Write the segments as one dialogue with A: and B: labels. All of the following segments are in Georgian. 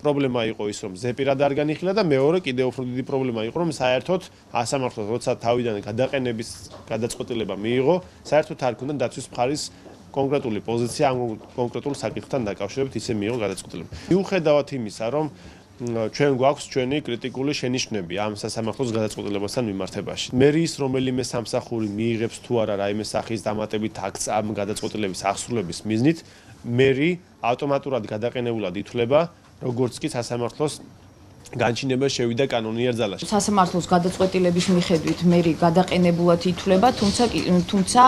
A: პრობლემა იყო ის, რომ ზეპირად არ განიხილა და მეორე კიდევ უფრო დიდი პრობლემა იყო, რომ საერთოდ ასამართლოს როცა თავიდან გადაყენების გადაწყვეტილება მიიღო, საერთოდ არ ქონდა დაცვის მხარის კონკრეტული პოზიცია ამ კონკრეტულ საკითხთან დაკავშირებით ისე მიიღო გადაწყვეტილება. მიუხედავად იმისა, რომ ჩვენ გვაქვს ჩვენი კრიტიკული შენიშვნები ამ სასამართლოს გადაწყვეტილებასთან მიმართებაში. მერის რომელიმე სამსახური მიიღებს თუ არა რაიმე სახის დამატებით აქტს ამ გადაწყვეტილების აღსრულების მიზნით, მერი ავტომატურად გადაყენებულად ითვლება, როგორც კი სასამართლოს განჩინება შევიდა კანონიერ ძალაში.
B: სასამართლოს გადაწყვეტილების მიხედვით მერი გადაყენებულად ითვლება, თუმცა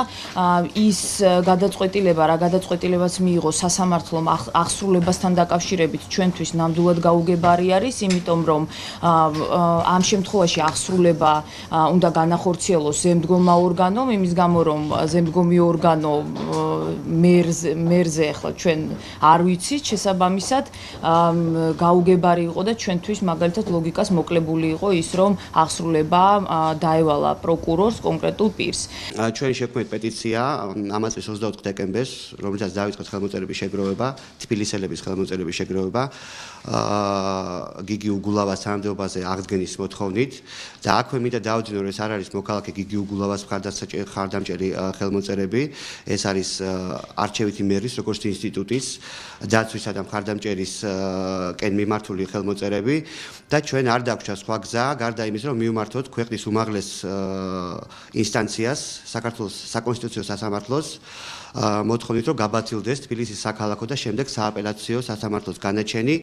B: ის გადაწყვეტილება, რა გადაწყვეტილებას მიიღო სასამართლომ აღსრულებასთან დაკავშირებით ჩვენთვის ნამდვილად გაუგებარი არის, იმიტომ რომ ამ შემთხვევაში აღსრულება უნდა განახორციელოს ზემდგომა ორგანომ, იმის გამო რომ ზემდგომი ორგანო მერზე ახლა ჩვენ არ ვიცით შესაბამისად გაუგებარი იყო და ჩვენთვის მაგალითად ლოგიკას მოკლებული იყო ის, რომ აღსრულება დაევალა პროკურორს კონკრეტულ პირს.
C: ჩვენი შექმნით პეტიცია ამას წლის 24 დეკემბერს, რომელსაც დაიწყეს ხელმოწერების შეგროვება, თბილისელების ხელმოწერების შეგროვება, გიგი უგულავას თანამდებობაზე აღდგენის მოთხოვნით და აქვე მინდა დავძინო, რომ ეს არ არის მოქალაქე გიგი უგულავას მხარდამჭერი ხელმოწერები, ეს არის არჩევითი მერის, როგორც ინსტიტუტის, დაცვისა და მხარდამჭერის კენმიმართული ხელმოწერები. და ჩვენ არ დაგვრჩა სხვა გზა, გარდა იმის, რომ მივმართოთ ქვეყნის უმაღლეს ინსტანციას, საქართველოს საკონსტიტუციო სასამართლოს, მოთხოვნით, რომ გაბათილდეს თბილისის საქალაქო და შემდეგ სააპელაციო სასამართლოს განაჩენი.